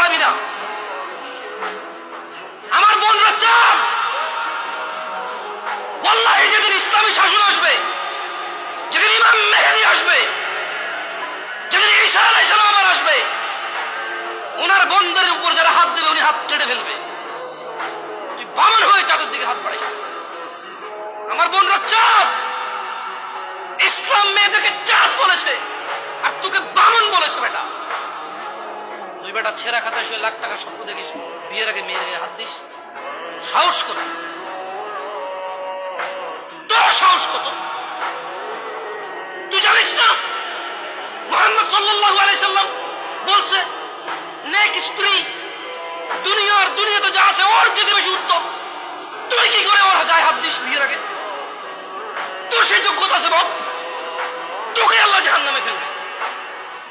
পারবি না। আমার বোনরা চাঁদ, ওয়াল্লাহি যেদিন ইসলামী শাসন আসবে, যেদিন ইমাম মেহেদী আসবে, যেদিন ঈসা আলাইহিস সালাম আবার আসবে, ওনার বন্ধের উপর যারা হাত দেবে উনি হাত কেটে ফেলবে। তুই বামন হয়ে চাঁদের দিকে হাত বাড়াইস। আমার বোনরা চাঁদ, ইসলাম মেয়েদেরকে চাঁদ বলেছে আর তোকে বামন বলেছে। বেটা তুই বেটা ছেঁড়া খাতায় শুয়ে লাখ টাকার স্বপ্ন দেখিস, বিয়ের আগে মেয়ের গায়ে হাত দিস। সাহস কত তোর, সাহস কত? তুই জানিস না মুহাম্মদ সাল্লাল্লাহু আলাইহি সাল্লাম বলছে নেক স্ত্রী দুনিয়াতে যা আছে ওর থেকে বেশি উত্তম। তুই কি করে ওর গায়ে হাত দিস বিয়ের আগে? তোর সেই যোগ্যতা আছে বল?